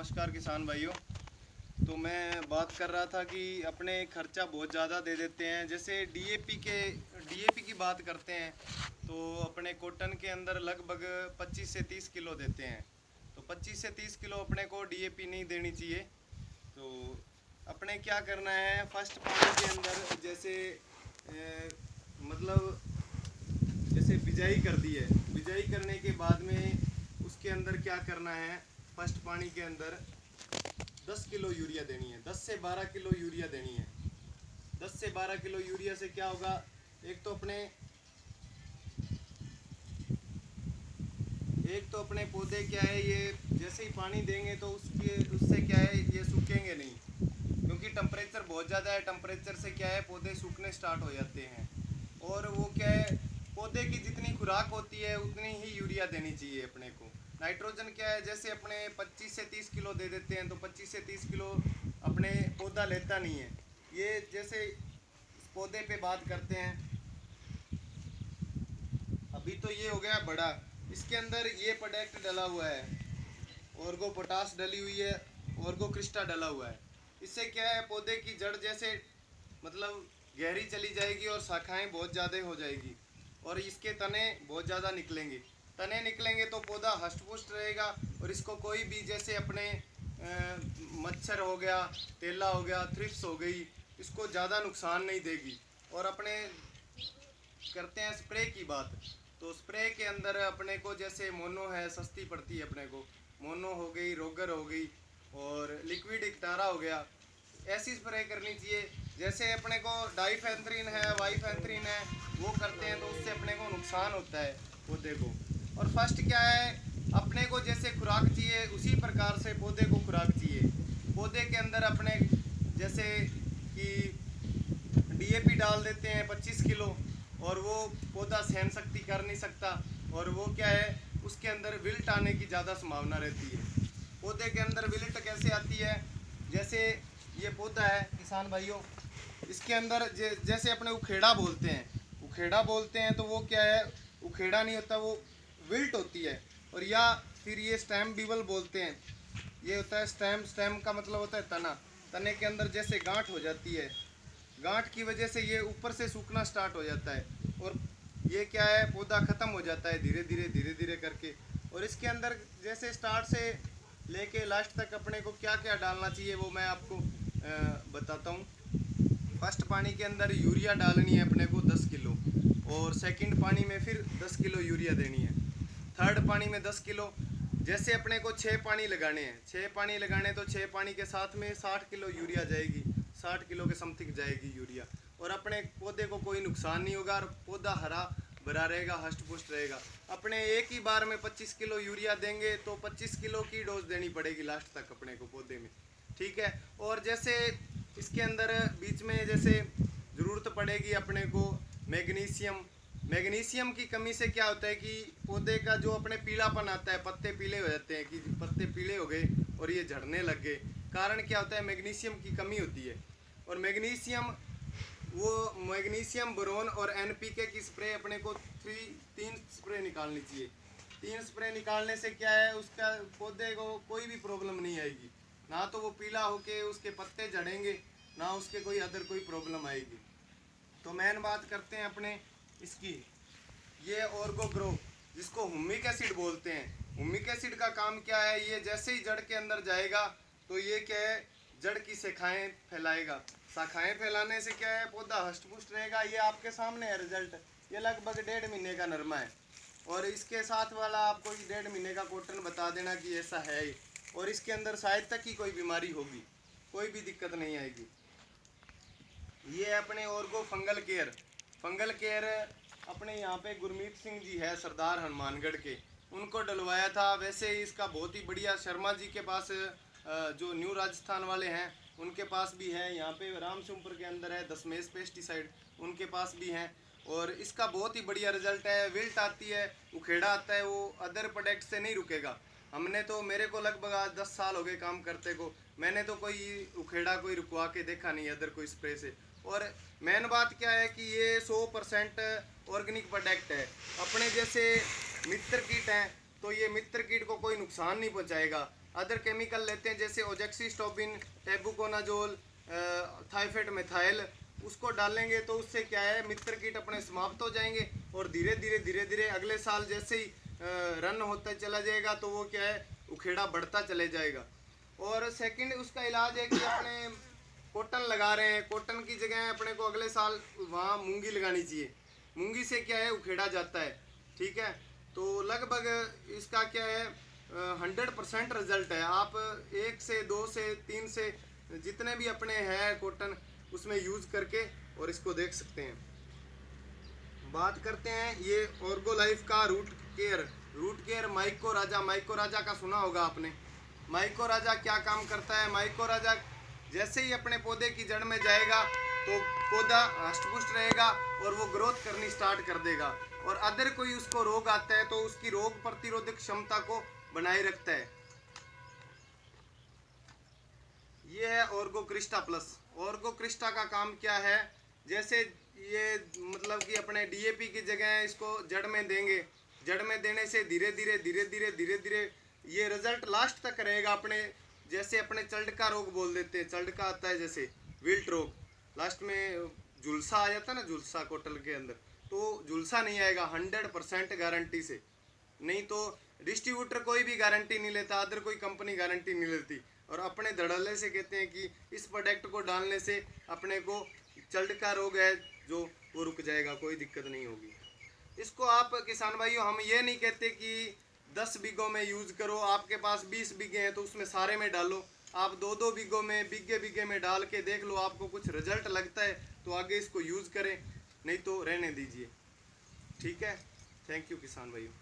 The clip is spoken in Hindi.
नमस्कार किसान भाइयों। तो मैं बात कर रहा था कि अपने खर्चा बहुत ज़्यादा दे देते हैं। जैसे डीएपी की बात करते हैं तो अपने कॉटन के अंदर लगभग 25 से 30 किलो देते हैं। तो 25 से 30 किलो अपने को डीएपी नहीं देनी चाहिए। तो अपने क्या करना है, फर्स्ट पानी के अंदर जैसे मतलब जैसे बिजाई कर दी है, बिजाई करने के बाद में उसके अंदर क्या करना है, फर्स्ट पानी के अंदर 10 किलो यूरिया देनी है, 10 से 12 किलो यूरिया देनी है। 10 से 12 किलो यूरिया से क्या होगा, एक तो अपने पौधे क्या है, ये जैसे ही पानी देंगे तो उससे क्या है, ये सूखेंगे नहीं, क्योंकि टेम्परेचर बहुत ज़्यादा है। टेम्परेचर से क्या है, पौधे सूखने स्टार्ट हो जाते हैं। और वो क्या है, पौधे की जितनी खुराक होती है उतनी ही यूरिया देनी चाहिए अपने को। नाइट्रोजन क्या है, जैसे अपने 25 से 30 किलो दे देते हैं तो 25 से 30 किलो अपने पौधा लेता नहीं है। ये जैसे इस पौधे पे बात करते हैं, अभी तो ये हो गया बड़ा, इसके अंदर ये प्रोडक्ट डला हुआ है, ऑर्गो पोटास डली हुई है, ऑर्गो क्रिस्टा डला हुआ है। इससे क्या है, पौधे की जड़ जैसे मतलब गहरी चली जाएगी और शाखाएं बहुत ज़्यादा हो जाएगी और इसके तने बहुत ज़्यादा निकलेंगे। तने निकलेंगे तो पौधा हष्ट-पुष्ट रहेगा और इसको कोई भी जैसे अपने मच्छर हो गया, तेला हो गया, थ्रिप्स हो गई, इसको ज़्यादा नुकसान नहीं देगी। और अपने करते हैं स्प्रे की बात, तो स्प्रे के अंदर अपने को जैसे मोनो है, सस्ती पड़ती है अपने को, मोनो हो गई, रोगर हो गई और लिक्विड इकटारा हो गया, ऐसी स्प्रे करनी चाहिए। जैसे अपने को डाइफेंथ्रीन है, वाइफेंथ्रीन है, वो करते हैं तो उससे अपने को नुकसान होता है पौधे को। और फर्स्ट क्या है, अपने को जैसे खुराक चाहिए उसी प्रकार से पौधे को खुराक चाहिए। पौधे के अंदर अपने जैसे कि डीएपी डाल देते हैं 25 किलो और वो पौधा सहन शक्ति कर नहीं सकता, और वो क्या है, उसके अंदर विल्ट आने की ज़्यादा संभावना रहती है। पौधे के अंदर विल्ट कैसे आती है, जैसे ये पौधा है किसान भाइयों, इसके अंदर जैसे अपने उखेड़ा बोलते हैं, तो वो क्या है, उखेड़ा नहीं होता, वो विल्ट होती है। और या फिर ये स्टेम बीवल बोलते हैं, ये होता है स्टेम, स्टेम का मतलब होता है तना, तने के अंदर जैसे गांठ हो जाती है, गांठ की वजह से ये ऊपर से सूखना स्टार्ट हो जाता है और ये क्या है, पौधा ख़त्म हो जाता है धीरे धीरे करके। और इसके अंदर जैसे स्टार्ट से लेके लास्ट तक अपने को क्या क्या डालना चाहिए वो मैं आपको बताता हूँ। फर्स्ट पानी के अंदर यूरिया डालनी है अपने को 10 किलो, और सेकंड पानी में फिर 10 किलो यूरिया देनी है, थर्ड पानी में 10 किलो। जैसे अपने को 6 पानी लगाने हैं, 6 पानी लगाने तो 6 पानी के साथ में 60 किलो यूरिया जाएगी, 60 किलो के समथिंग जाएगी यूरिया। और अपने पौधे को कोई नुकसान नहीं होगा और पौधा हरा भरा रहेगा, हष्ट पुष्ट रहेगा। अपने एक ही बार में 25 किलो यूरिया देंगे तो 25 किलो की डोज देनी पड़ेगी लास्ट तक अपने को पौधे में, ठीक है। और जैसे इसके अंदर बीच में जैसे ज़रूरत पड़ेगी अपने को मैग्नीशियम। मैग्नीशियम की कमी से क्या होता है कि पौधे का जो अपने पीलापन आता है, पत्ते पीले हो जाते हैं, कि पत्ते पीले हो गए और ये झड़ने लग गए, कारण क्या होता है, मैग्नीशियम की कमी होती है। और मैग्नीशियम बोरोन और एनपीके की स्प्रे अपने को तीन स्प्रे निकालनी चाहिए। 3 स्प्रे निकालने से क्या है, उसका पौधे को कोई भी प्रॉब्लम नहीं आएगी, ना तो वो पीला होके उसके पत्ते झड़ेंगे, ना उसके कोई प्रॉब्लम आएगी। तो मेन बात करते हैं अपने इसकी, ये ऑर्गो ग्रो, जिसको हुमिक एसिड बोलते हैं। हुमिक एसिड का काम क्या है, ये जैसे ही जड़ के अंदर जाएगा तो ये क्या है, जड़ की शाखाएं फैलाएगा। शाखाएं फैलाने से क्या है, पौधा हष्ट पुष्ट रहेगा। ये आपके सामने है रिजल्ट, ये लगभग 1.5 महीने का नरमा है और इसके साथ वाला आपको 1.5 महीने का कॉटन बता देना कि ऐसा है ही। और इसके अंदर शायद तक ही कोई बीमारी होगी, कोई भी दिक्कत नहीं आएगी। ये अपने ऑर्गो फंगल केयर अपने यहाँ पे गुरमीत सिंह जी है सरदार हनुमानगढ़ के, उनको डलवाया था। वैसे इसका बहुत ही बढ़िया, शर्मा जी के पास जो न्यू राजस्थान वाले हैं उनके पास भी है, यहाँ पे रामसिंहपुर के अंदर है दशमेश पेस्टिसाइड, उनके पास भी हैं। और इसका बहुत ही बढ़िया रिजल्ट है। विल्ट आती है, उखेड़ा आता है, वो अदर प्रोडक्ट से नहीं रुकेगा। हमने तो, मेरे को लगभग आज 10 साल हो गए काम करते को, मैंने तो कोई उखेड़ा कोई रुकवा के देखा नहीं अदर कोई स्प्रे से। और मेन बात क्या है कि ये 100% ऑर्गेनिक प्रोडक्ट है। अपने जैसे मित्र कीट हैं तो ये मित्र कीट को कोई नुकसान नहीं पहुंचाएगा। अदर केमिकल लेते हैं जैसे ओजेक्सिस्टोबिन, टेबुकोनाजोल, थाइफेट मिथाइल, उसको डालेंगे तो उससे क्या है, मित्र कीट अपने समाप्त हो जाएंगे और धीरे धीरे अगले साल जैसे ही रन होता चला जाएगा तो वो क्या है, उखेड़ा बढ़ता चले जाएगा। और सेकंड उसका इलाज है कि अपने कॉटन लगा रहे हैं, कॉटन की जगह अपने को अगले साल वहाँ मूंगी लगानी चाहिए। मूंगी से क्या है, उखेड़ा जाता है। ठीक है, तो लगभग इसका क्या है, 100% रिजल्ट है। आप 1 से 2 से 3 से जितने भी अपने हैं कॉटन उसमें यूज करके और इसको देख सकते हैं। बात करते हैं ये ऑर्गो लाइफ का root care. Root care myco Raja, myco Raja का सुना होगा आपने। माइको राजा क्या काम करता है, माइको राजा जैसे ही अपने पौधे की जड़ में जाएगा तो पौधा हष्टपुष्ट रहेगा और वो ग्रोथ करनी स्टार्ट कर देगा। और अदर कोई उसको रोग आता है तो उसकी रोग प्रतिरोधक क्षमता को बनाए रखता है। ये है ऑर्गो क्रिस्टा प्लस। ऑर्गो क्रिस्टा का काम क्या है, जैसे ये मतलब कि अपने डीएपी की जगह इसको जड़ में देंगे, जड़ में देने से धीरे धीरे ये रिजल्ट लास्ट तक रहेगा। अपने जैसे अपने चल्ड का रोग बोल देते हैं, चल्ड का आता है जैसे विल्ट रोग, लास्ट में झुलसा आ जाता है ना, झुलसा कोटल के अंदर, तो झुलसा नहीं आएगा 100% गारंटी से। नहीं तो डिस्ट्रीब्यूटर कोई भी गारंटी नहीं लेता, अदर कोई कंपनी गारंटी नहीं लेती। और अपने धड़ल्ले से कहते हैं कि इस प्रोडक्ट को डालने से अपने को चल्ड का रोग है जो वो रुक जाएगा, कोई दिक्कत नहीं होगी। इसको आप किसान भाइयों, हम ये नहीं कहते कि 10 बीघों में यूज करो, आपके पास 20 बीघे हैं तो उसमें सारे में डालो। आप 2-2 बीघों में, बीघे में डाल के देख लो, आपको कुछ रिजल्ट लगता है तो आगे इसको यूज करें, नहीं तो रहने दीजिए। ठीक है, थैंक यू किसान भाइयों।